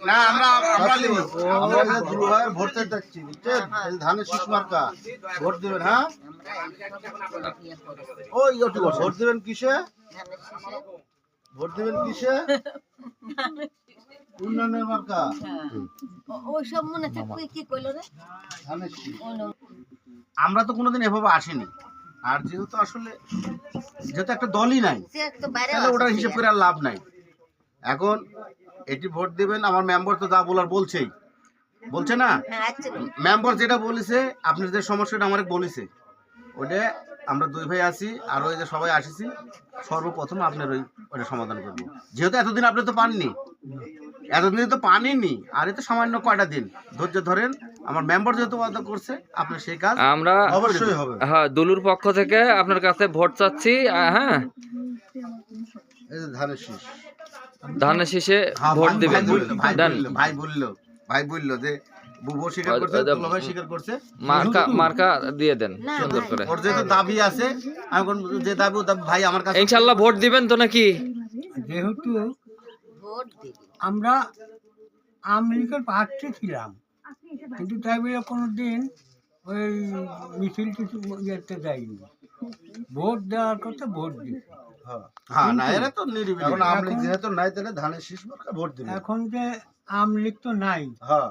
না আমরা দুলু ভাইয়ের ভোট চাচ্ছি, বুঝছেন? ধানের শীষ মার্কা ভোট দিবেন। হ্যাঁ, ওই ভোট দিবেন কিসে? ভোট দিবেন কিসে? উন্নয়নের মার্কা। ওইসব মনে থাকবে কি কইলো রে? ধানের শীষ। আমরা তো কোনোদিন এভাবে আসিনি, আর যেহেতু আসলে একটা দলই নাই, তাহলে ওটার হিসেব করে আর লাভ নাই। এখন এটি ভোট দিবেন, আমার মেম্বার তো যা বলার বলছেই, বলছে না? মেম্বার যেটা বলেছে, আপনার যে সমস্যাটা আমার বলেছে, ওটা আমরা দুই ভাই আছি, আর ওই যে সবাই আসিছি, সর্বপ্রথম আপনার ওইটা সমাধান করবো। যেহেতু এতদিন আপনি তো পাননি, এতদিন তো পানিনি, আর এতে সামান্য কয়টা দিন ধৈর্য ধরেন। আমার মেম্বার যেহেতু ওয়াদা করছে, আপনার সেই কাজ আমরা অবশ্যই হবে। হ্যাঁ, দুলুর পক্ষ থেকে আপনার কাছে ভোট চাচ্ছি। হ্যাঁ, এই যে ধানের শীষ, ধানের শীষে ভোট দিবেন। ভাই বললো যে বুবু স্বীকার করছে, দুলাভাই স্বীকার করছে, মার্কা দিয়ে দেন সুন্দর করে। ওর যেহেতু দাবি আছে, এখন যে দাবি ভাই আমার কাছে, ইনশাআল্লাহ ভোট দিবেন তো নাকি? যেহেতু আমরা আওয়ামী লীগের প্রার্থী ছিলাম, কিন্তু তাই বলে কোনোদিন ওই মিছিল কিছু ইয়েতে যাইনি। ভোট দেওয়ার কথা ভোট দিচ্ছি। হ্যাঁ, না এরা তো নিরিবিলি। এখন আওয়ামী লীগ যেহেতু নাই, তাহলে ধানের শীষ মার্কা ভোট দিবে। এখন যে আওয়ামী লীগ তো নাই, হ্যাঁ,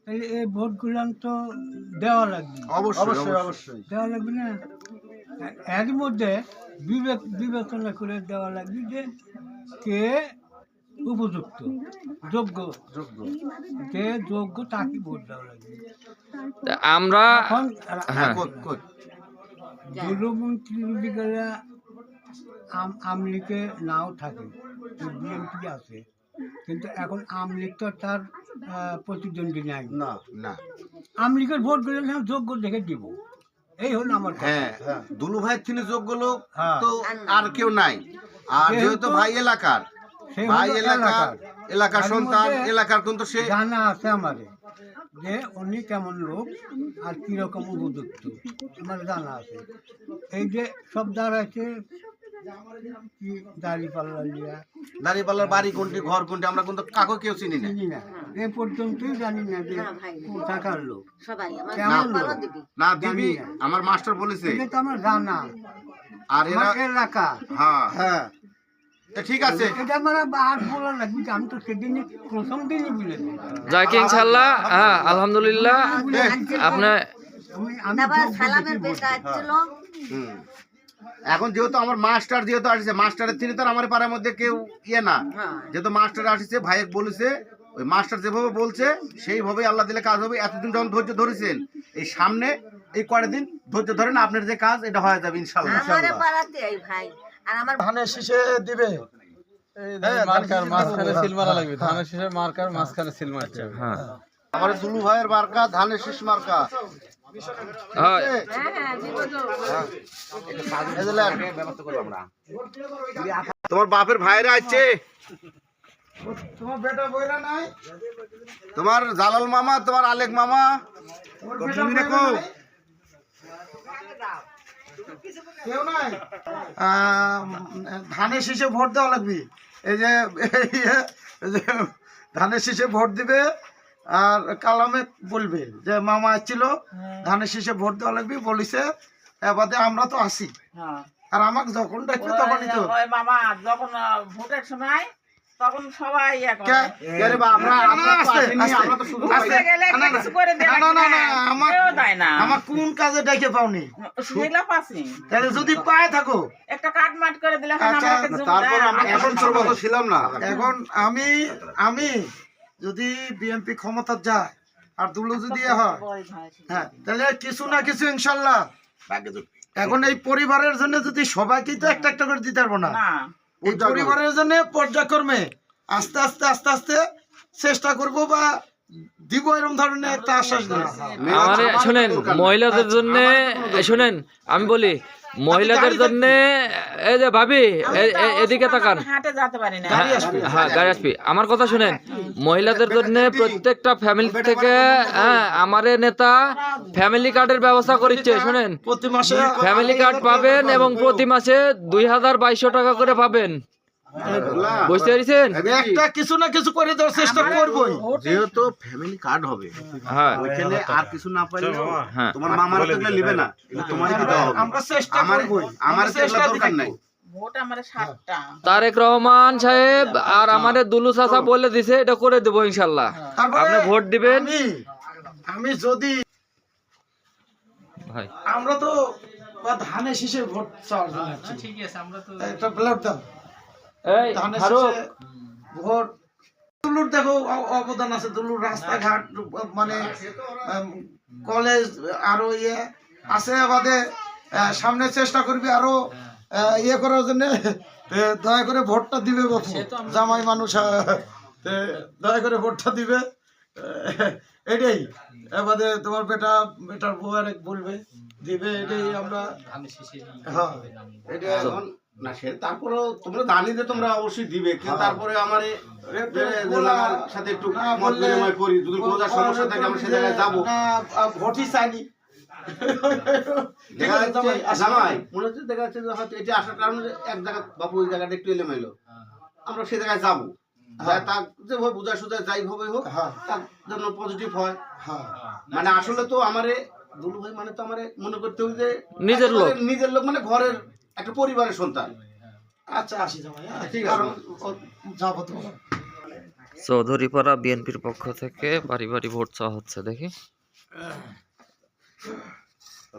তাহলে এই ভোট গুলান তো দেওয়া লাগবে। অবশ্যই অবশ্যই দেওয়া লাগবে না? এর মধ্যে বিবেচনা করে দেওয়া লাগবে যে কে উপযুক্ত, যোগ্য, যে যোগ্য তাকে ভোট দেওয়া লাগবে। আমরা এখন হ্যাঁ, গৃহমন্ত্রী যদি গেলে আওয়ামী লীগে নাও থাকে, বিএনপি আছে, কিন্তু এখন আওয়ামী লীগ তো তার প্রতিদ্বন্দ্বী নাই। না না, আওয়ামী লীগের ভোট গুলো যোগ্য দেখে দিব, এই হলো আমার কথা। হ্যাঁ, দুলু ভাইয়ের তিনি যোগ্য লোক হ্যাঁ। তো আর কেউ নাই। আর যেহেতু ভাই এলাকার, সে ভাই হলো এলাকার সন্তান, এলাকার কিন্তু সে জানা আছে আমারে যে উনি কেমন লোক আর কিরকম উপযুক্ত, আমার জানা আছে। এই যে সব দাঁড়াচ্ছে কি দাঁড়িপাল্লার বাড়ি কোনটি, ঘর কোনটি, আমরা কিন্তু কাকু কেউ চিনি না। চিনি না, এ পর্যন্তই জানি না যে কোথাকার লোক, না, কেমন লোক না দিবি, আমার মাস্টার বলেছে। এটা তো আমার জানা, আর এরা আমার এলাকা। হ্যাঁ হ্যাঁ, ঠিক আছে। এটা আমার আর বলা লাগবে, আমি তো সেদিনই প্রথম দিনই বলেছি। যাক ইনশাআল্লাহ। হ্যাঁ, আলহামদুলিল্লাহ। আপনার এখন যেহেতু আমার মাস্টার যেহেতু আসছে, মাস্টারের তিনি তো আমার পাড়ার মধ্যে কেউ ইয়ে না, যেহেতু মাস্টার আসছে, ভাই বলেছে, ওই মাস্টার যেভাবে বলছে সেইভাবেই আল্লাহ দিলে কাজ হবে। এতদিন যখন ধৈর্য ধরেছেন, এই সামনে এই কয়টা দিন ধৈর্য ধরেন, আপনার যে কাজ এটা হয়ে যাবে ইনশাআল্লাহ। ধানের শীষে দিবে, মার্কার মাঝখানে সিল মারা লাগবে। ধানের শীষে মার্কার মাঝখানে সিল মারতে হবে। হ্যাঁ, আমার দুলু ভাইয়ের মার্কা ধানের শীষ মার্কা। তোমার বাপের ভাইরা আছে, তোমার বেটা বইরা নাই, তোমার জালাল মামা, তোমার আলেক মামা, কেউ নাই। ধানের শীষে ভোট দেওয়া লাগবে। এই যে ধানের শীষে ভোট দিবে, আর কালামে বলবে যে মামা আসছিল, ধানের শীষে ভোট দেওয়া লাগবে বলিছে, এবারে আমরা তো আসি। আর আমাকে যখন ডাকবে তখনই তো মামা, যখন ভোটের সময় তখন সবাই আমার কোন কাজে ডাকে পাওনি, তাহলে যদি পায়ে থাকো একটা কাট মাট করে দিলে। তারপর আমরা এখন সর্বত ছিলাম না। এখন আমি যদি বিএনপি ক্ষমতা যায় আর দুলো যদি হয়, হ্যাঁ, তাহলে কিছু না কিছু ইনশাল্লাহ। এখন এই পরিবারের জন্য যদি সবাইকে তো একটা একটা করে দিতে পারবো না, এই পরিবারের জন্য পর্যায়ক্রমে আস্তে আস্তে আস্তে আস্তে চেষ্টা করব বা দিব, এরকম ধরনের একটা আশ্বাস দিলাম। আমারে শুনেন, মহিলাদের জন্য শুনেন, আমি বলি মহিলাদের জন্য, এই যে ভাবি এদিকে তাকান, হ্যাঁ গাড়ি আসবি, আমার কথা শুনেন। মহিলাদের জন্য প্রত্যেকটা ফ্যামিলি থেকে আমারে নেতা ফ্যামিলি কার্ডের ব্যবস্থা করেছে। শুনেন, প্রতি মাসে ফ্যামিলি কার্ড পাবেন এবং প্রতি মাসে 2200 টাকা করে পাবেন। বুঝতে পেরেছেন? একটা কিছু না কিছু করে দেওয়ার চেষ্টা করবই, যেহেতু ফ্যামিলি কার্ড হবে হ্যাঁ ওইখানে আর কিছু না পারলে হ্যাঁ তোমার মামার তো নেবে না, এটা তোমারই দিতে হবে। আমরা চেষ্টা আমার করবই, আমার আমরা চেষ্টা দরকার নাই। ভোট আমার 7টা। তারেক রহমান সাহেব আর আমাদের দুলু চাচা বলে দিছে এটা করে দেবো ইনশাল্লাহ। তারপরে আপনি ভোট দিবেন আমি যদি ভাই। আমরা তো ধানের শীষে ভোট চাওয়ার জন্য আছি। ঠিক আছে, আমরা তো একটা ব্লড দাও এই ধানের ফারুক, শীষে ভোট। দুলুর দেখো অবদান আছে, দুলুর রাস্তাঘাট মানে কলেজ আরো ইয়ে আছে আমাদের, সামনে চেষ্টা করবি আরো ইয়ে করার জন্য। দয়া করে ভোটটা দিবে বাপু, জামাই মানুষ, দয়া করে ভোটটা দিবে। এটাই আমাদের, তোমার বেটার বউ আর বলবে দিবে, এটাই আমরা। হ্যাঁ এটা এখন না সে তারপরেও তোমরা জানি যে তোমরা অবশ্যই দিবে, কিন্তু তারপরে আমার আমার সাথে একটু মত বিনিময় করি, যদি কোনো সমস্যা থাকে আমরা সে জায়গায় যাবো। না, ভোটই চাইনি। দেখা যাচ্ছে জামাই মনে হচ্ছে, দেখা যাচ্ছে যে হয়তো এটা আসার কারণে এক জায়গা বাপু ওই জায়গাটা একটু এলোমেলো, আমরা সেই জায়গায় যাবো, তার যেভাবে বোঝা সোজা যাই হবে হোক তার জন্য পজিটিভ হয়। মানে আসলে তো আমারে দুলু ভাই মানে তো আমারে মনে করতে হবে যে নিজের লোক। নিজের লোক, মানে ঘরের একটা পরিবারের সন্তান। আচ্ছা আসি জামাই, ঠিক আছে, যাবো তো। চৌধুরীপাড়া বিএনপির পক্ষ থেকে বাড়ি বাড়ি ভোট চাওয়া হচ্ছে, দেখি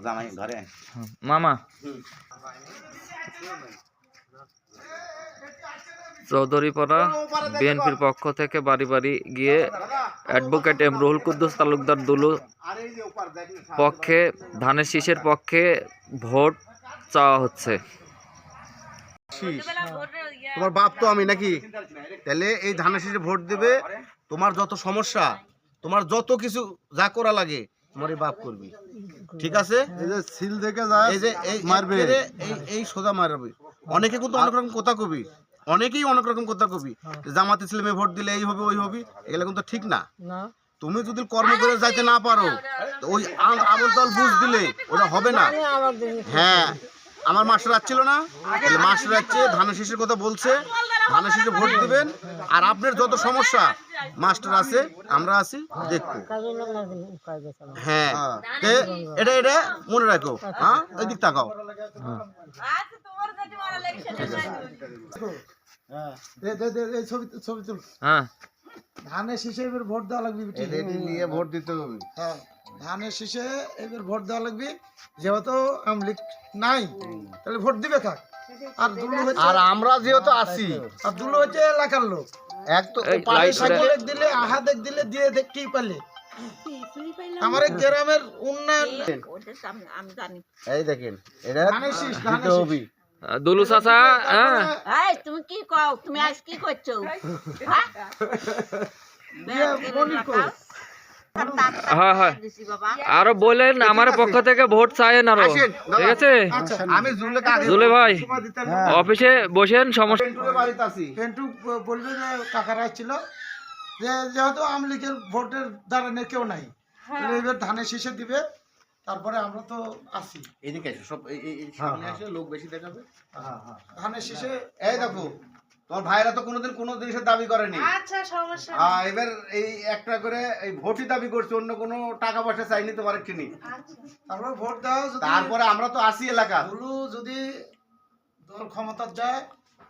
জামাই ঘরে মামা। চৌধুরীপাড়া বিএনপির পক্ষ থেকে বাড়ি বাড়ি গিয়ে অ্যাডভোকেট এম রুহুল কুদ্দুস তালুকদার দুলু পক্ষে ধানের শীষের পক্ষে ভোট চাওয়া হচ্ছে। তোমার বাপ তো আমি নাকি, তাহলে এই ধানের শীষে ভোট দেবে। তোমার যত সমস্যা, তোমার যত কিছু যা করা লাগে তোমার এই বাপ করবি, ঠিক আছে? এই যে সিল দেখে যায় এই যে এই মারবে, এই সোজা মারবে। অনেকে কিন্তু অনেক রকম কথা কবি, অনেকেই অনেক রকম কথা কবি, জামাত ইসলামে ভোট দিলে এই হবে ওই হবে, এগুলো কিন্তু ঠিক না। তুমি যদি কর্ম করে যাইতে না পারো, তো ওই আবল তল বুঝ দিলে ওটা হবে না। হ্যাঁ, আমার মাস্টার আসছিল না, মাস্টার আসছে ধানের শীষের কথা বলছে, ধানের শীষে ভোট দিবেন। আর আপনার যত সমস্যা মাস্টার আছে, আমরা আছি, দেখবো। হ্যাঁ, এটা এটা মনে রাখো। হ্যাঁ, ওই দিক তাকাও। ছবি তুল। হ্যাঁ, ধানের শীষে এবার ভোট দেওয়া লাগবে। নিয়ে ভোট দিতে হবে। হ্যাঁ, ধানের শীষে এবার ভোট দেওয়া লাগবে। যেহেতু আমলিক নাই, তাহলে ভোট দিবে কাক? আর দুলু হচ্ছে, আর আমরা যেহেতু আছি, আর দুলু হচ্ছে এলাকার লোক। এক তো এই লাইট সকলে দিলে আহাদেক দিলে দিয়ে দেখতেই পারলে আমার এই গ্রামের উন্নয়ন। আমি জানি। এই দেখেন, এটা ধানের শীষ, দিতে ধানের হবে। দুলু চাচা। হ্যাঁ, এই তুমি কি কও? তুমি আজ কি করছো? হ্যাঁ? হ্যাঁ হ্যাঁ, আরো বলেন আমার পক্ষ থেকে ভোট চাইেন আরো, ঠিক আছে? আমি জুলেকে আগে জুলে ভাই অফিসে বসেন, সমস্যা। পেন্টুরে বাড়িতে আছি। পেন্টু বলবে যে কাকারা ছিল যে যেহেতু আমলিকের ভোটের দ্বারা কেউ নাই, তাহলে এবার ধানের শীষে দিবে। তারপরে আমরা তো আছি, এদিকে এসো, সব এই সামনে আসলে লোক বেশি দেখাবে। ধানের শীষে। এই দেখো, তোমার ভাইরা তো কোনোদিন কোনো জিনিসের দাবি করেনি। আচ্ছা সমস্যা এবার এই একটা করে এই ভোটই দাবি করছে, অন্য কোনো টাকা পয়সা চাইনি তোমার একটি। তারপরে ভোট দেওয়া যদি তারপরে আমরা তো আসি এলাকা, দুলু যদি দল ক্ষমতা যায়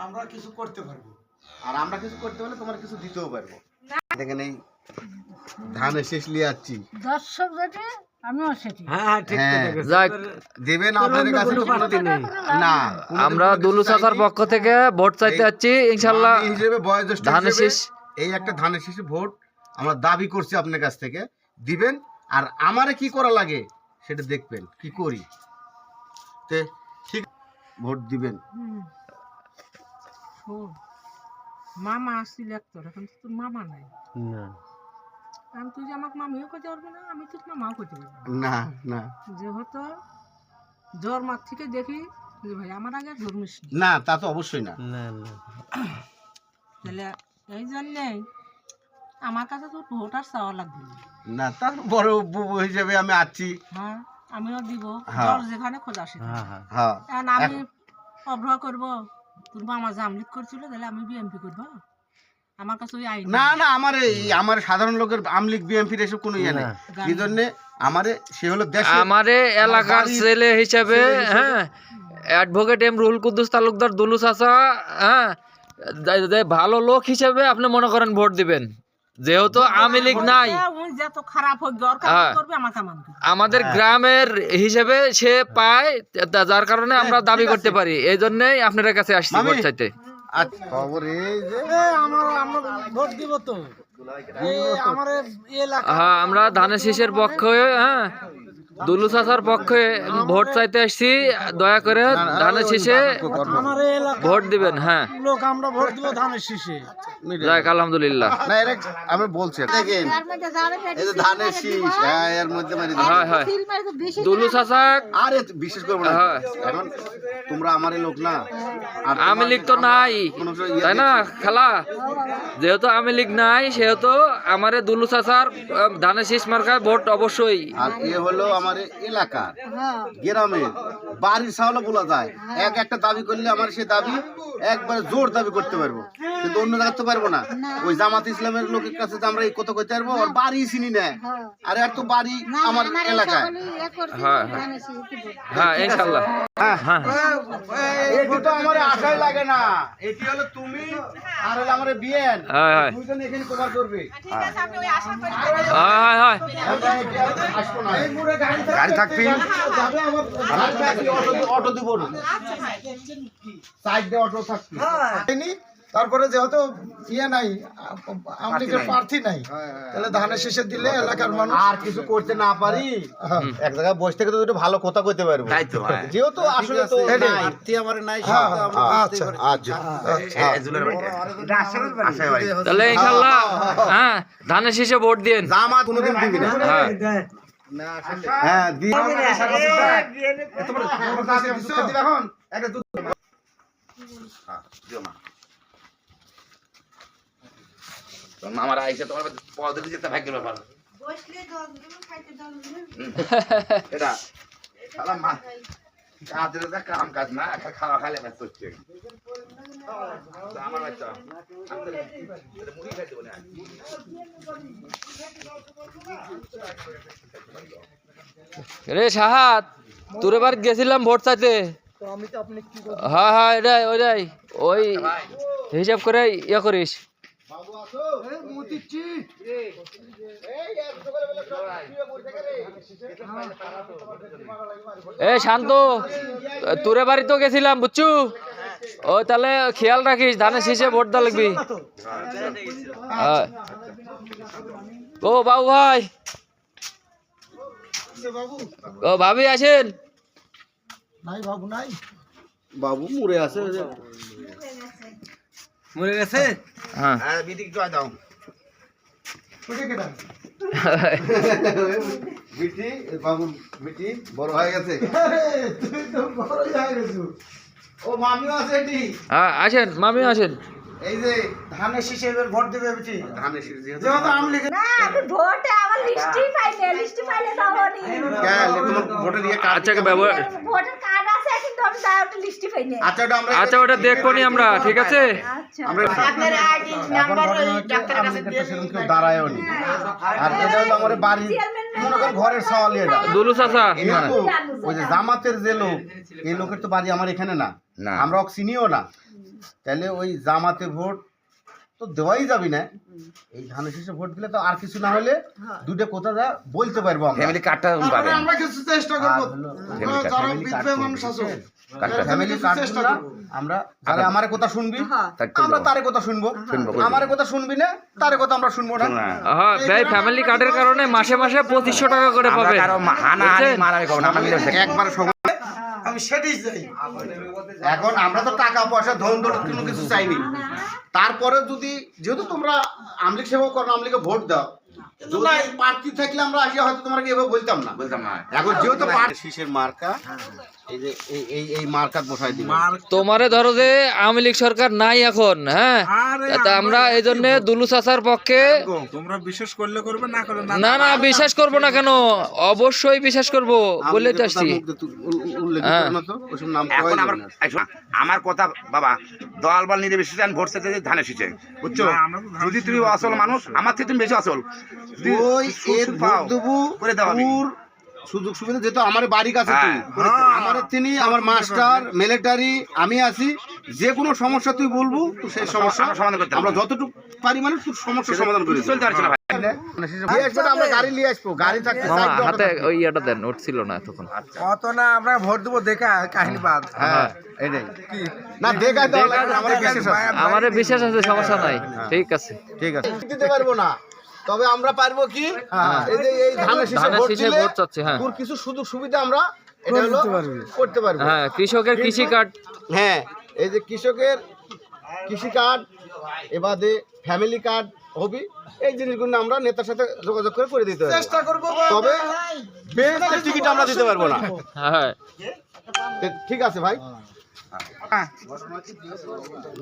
আমরা কিছু করতে পারবো। আর আমরা কিছু করতে হলে তোমার কিছু দিতেও পারবো। দেখেন এই ধানের শেষ নিয়ে যাচ্ছি। দর্শক যেটি আমিও সেটি। হ্যাঁ, যাক, দেবেন আপনাদের কাছে কোনোদিন না। আমরা দুলু চাচার পক্ষ থেকে ভোট চাইতে যাচ্ছি ইনশাল্লাহ। এই হিসেবে বয়োজ্যেষ্ঠ ধানের হিসেবে শীষ। এই একটা ধানের শীষে ভোট আমরা দাবি করছি আপনার কাছ থেকে, দিবেন। আর আমারে কি করা লাগে সেটা দেখবেন কি করি, ঠিক ভোট দিবেন। মামা আসছিল একটা, এখন তো তোর মামা নাই। কারণ তুই যে আমাকে মামিও করতে পারবি না, আমি তোর মামাও করতে পারবি না না যেহেতু জ্বর মার থেকে দেখি যে ভাই আমার আগে জন্মিস না, তা তো অবশ্যই না। তাহলে এই জন্যেই আমার কাছে তোর ভোটার চাওয়া লাগবে না, তার বড় বুবু হিসেবে আমি আছি। হ্যাঁ, আমিও দিব হ্যাঁ। জ্বর যেখানে খোঁজ আসে। হ্যাঁ, কারণ আমি অবহেলা করবো তোর মামা যে আমলিক করছিল তাহলে আমি বিএমপি করবো আমার কাছে ওই আইন না না আমার সাধারণ লোকের আমলিগ বিএমপির এসব কোনো ইয়ে নেই এই জন্যে আমারে সে হলো দেশ আমারে এলাকার ছেলে হিসেবে হ্যাঁ অ্যাডভোকেট এম রুহুল কুদ্দুস তালুকদার দুলু চাচা হ্যাঁ ভালো লোক হিসেবে আপনি মনে করেন ভোট দিবেন যেহেতু আওয়ামী লীগ নাই ওই যত খারাপ হোক দরকার হ্যাঁ। করবে আমাকে মানবে আমাদের গ্রামের হিসেবে সে পায় যার কারণে আমরা দাবি করতে পারি এই জন্যই আপনার কাছে আসছি মামি। ভোট চাইতে আচ্ছা খবর এই যে আমরা ভোট দিব তো আমার এলাকা হ্যাঁ আমরা ধানের শীষের পক্ষে হ্যাঁ দুলু চাচার পক্ষে ভোট চাইতে আসছি দয়া করে ধানের শীষে আমার এলাকা ভোট দিবেন হ্যাঁ লোক আমরা ভোট দিব ধানের শীষে যাক আলহামদুলিল্লাহ না এর আমি বলছি দেখেন এই যে ধানের শীষ হ্যাঁ এর মধ্যে মারি দিন। হ্যাঁ হ্যাঁ দুলু চাচা আরে বিশেষ করবো না হ্যাঁ। এখন তোমরা আমারই লোক না আর আওয়ামী লীগ তো নাই কোনো সময় ইয়ে তাই না খালা যেহেতু আওয়ামী লীগ নাই সেহেতু আমারে দুলু চাচার ধানের শীষ মার্কায় ভোট অবশ্যই আর এ হলো আমার এলাকার গ্রামের বাড়ির সাহলে বলা যায় একটা দাবি করলে আমার সে দাবি একবারে জোর দাবি করতে পারবো কিন্তু অন্য জায়গায় তো পারবো না ওই জামাত ইসলামের লোকের কাছে তো আমরা এই কথা কইতে পারবো আর বাড়ি চিনি না আর এর তো বাড়ি আমার এলাকায় হ্যাঁ হ্যাঁ ইনশাআল্লাহ হ্যাঁ হ্যাঁ এটি তো আমার আশাই লাগে না এটি হলো তুমি আর হলো আমার বিয়েন হ্যাঁ হ্যাঁ দুইজন এখানে কভার করবে হ্যাঁ হ্যাঁ আমরা এটি আসবো না গাড়ি থাকবি অটো দিব না সাইড দিয়ে অটো থাকবি তারপরে যেহেতু ইয়ে নাই আমলিকের প্রার্থী নাই তাহলে ধানের শীষে দিলে এলাকার মানুষ আর কিছু করতে না পারি এক জায়গায় বসে থেকে তো দুটো ভালো কথা কইতে পারবো যেহেতু আসলে তো নাই আচ্ছা তাহলে ইনশাআল্লাহ হ্যাঁ ধানের শীষে ভোট দিন জামা কোনোদিন দিবি না হ্যাঁ হ্যাঁ দি এখন একটা দুধ আমার আইসা তোমার পদে যেতে ভাগ্যের ব্যাপার এটা শালা মা কাজের যা কাম কাজ না একটা খাওয়া খালে ব্যস্ত হচ্ছে আমার বাচ্চা মুড়ি খাই দেবো না রে শাহাদ তোর এবার গেছিলাম ভোট চাইতে হ্যাঁ হ্যাঁ এটাই ওইটাই ওই হিসাব করে ইয়ে করিস এ শান্ত তোরে বাড়ি তো গেছিলাম বুঝছু ও তাহলে খেয়াল রাখিস ধানের শীষে ভোট দেওয়া লাগবি হ্যাঁ। ও বাবু ভাই ও ভাবি আসেন নাই বাবু নাই বাবু মরে আছে মরে গেছে হ্যাঁ আর বিদিক জয় দাও বিটি বাবু বিটি বড় হয়ে গেছে তুই তো বড় হয়ে গেছো ও মামিও আছে এটি হ্যাঁ আসেন মামি আসেন এই যে ধানের শীষে এবার ভোট দিবে বেটি ধানের শীষ যেহেতু যেহেতু আমলিকের ভোটে আমার লিস্টি ফাইলে দাওনি তোমার ভোটের ইয়ে কার্ড আচ্ছা ব্যবহার ভোটার কার্ড আছে কিন্তু আমি তাই ওটা লিস্টি পাইনি আচ্ছা ওটা আমরা আচ্ছা ওটা দেখবো নি আমরা ঠিক আছে আচ্ছা আমরা আপনার আইডি নাম্বার ওই ডাক্তারের কাছে দিয়ে সেরকম কেউ দাঁড়ায়ও নি আর এটা হলো আমার বাড়ি মনে করেন ঘরের সওয়াল এটা দুলু চাচা কিন্তু ওই যে জামাতের যে লোক এই লোকের তো বাড়ি আমার এখানে না আমরা ওকে চিনিও না তাহলে ওই জামাতে ভোট তো দেওয়াই যাবি না এই ধানের শীষে ভোট দিলে তো আর কিছু না হলে দুটো কথা যা বলতে পারবো আমরা ফ্যামিলি কার্ডটা পাবেন আমরা কিছু চেষ্টা করব যারা বিধবা মানুষ আছে ফ্যামিলি কার্ডগুলো আমরা যারা আমার কথা শুনবি আমরা তার কথা শুনবো আমার কথা শুনবি না তার কথা আমরা শুনবো না হ্যাঁ ভাই ফ্যামিলি কার্ডের কারণে মাসে মাসে 2500 টাকা করে পাবে একবার সবাই আমি সেটাই চাই এখন আমরা তো টাকা পয়সা ধন দৌলত কোনো কিছু চাইনি তারপরে যদি যেহেতু তোমরা আমলিক সেবা করো আমলিকে ভোট দাও যদি প্রার্থী থাকলে আমরা আসি হয়তো তোমাকে এভাবে বলতাম না। বলতাম না। এখন যেহেতু শীষের মার্কা, এই যে এই মার্কা বসাই দিই। তোমারে ধরো যে আওয়ামী লীগ সরকার নাই এখন, হ্যাঁ, তা আমরা এই জন্য দুলু চাচার পক্ষে। তোমরা বিশ্বাস করলে করবে, না করলে না না, বিশ্বাস করবো না কেন, অবশ্যই বিশ্বাস করবো বলে তো আসছি। এখন আমার কথা বাবা, দল বল নির্বিশেষে আমি ভোট চাইতে ধানের শীষে, বুঝছো? যদি তুমি আসল মানুষ, আমার থেকে তুমি বেশি আসল, যদি সুযোগ পাও, করে দাও। সুযোগ সুবিধা যেহেতু আমার বাড়ি কাছে, আমার তিনি আমার মাস্টার মিলিটারি, আমি আছি, যে কোনো সমস্যা তুই বলবো, তো সেই সমস্যা সমাধান করতে আমরা যতটুকু পারি মানে তোর সমস্যার সমাধান করে চলতে পারছে না ভাই। আমরা গাড়ি নিয়ে আসবো, গাড়ি থাকতে মামা হাতে ওই ইয়েটা দেন, উঠছিল না তখন। কত না আমরা ভোট দেবো, দেখা কাহিনী বাদ। হ্যাঁ এটাই না, দেখাই তো আমার বিশ্বাস আছে। আমারে বিশ্বাস আছে, সমস্যা নাই, ঠিক আছে। ঠিক আছে, দিতে পারবো না, তবে আমরা পারবো কি, এই যে এই ধানের শীষে ধানের ভোট শীষে দিলে ভোট চাচ্ছে, হ্যাঁ, তোর কিছু সুযোগ সুবিধা আমরা এটা হলো করতে পারবো। হ্যাঁ, কৃষকের কৃষি কার্ড, হ্যাঁ, এই যে কৃষকের কৃষি কার্ড, এবারে ফ্যামিলি কার্ড হবি, এই জিনিসগুলো আমরা নেতার সাথে যোগাযোগ করে দিতে পারবো, চেষ্টা করবো, তবে বেহেশতের টিকিট আমরা দিতে পারবো না। হ্যাঁ, ঠিক আছে ভাই,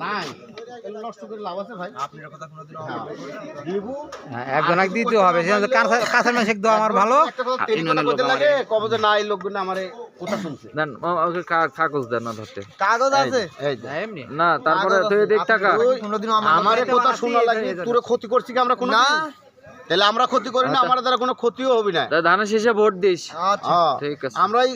নাই নষ্ট করে লাভ আছে ভাই, আপনার কথা কোনোদিন একজন এক দিতে হবে, কাঁচা মেশে দেওয়া আমার ভালো। লাগে কবে যে না, এই লোকগুলো আমার কথা শুনছে। দেন মামা, ওকে কাগজ দেন না ধরতে। কাগজ আছে এমনি না, তারপরে তুই দেখ টাকা। আমার কথা শোনা লাগে, তোর ক্ষতি করছি কি আমরা কোনো? তাহলে আমরা ক্ষতি করি না, আমার দ্বারা কোনো ক্ষতিও হবে না। ধানের শীষে ভোট দিস, হ্যাঁ, ঠিক আছে। আমরাই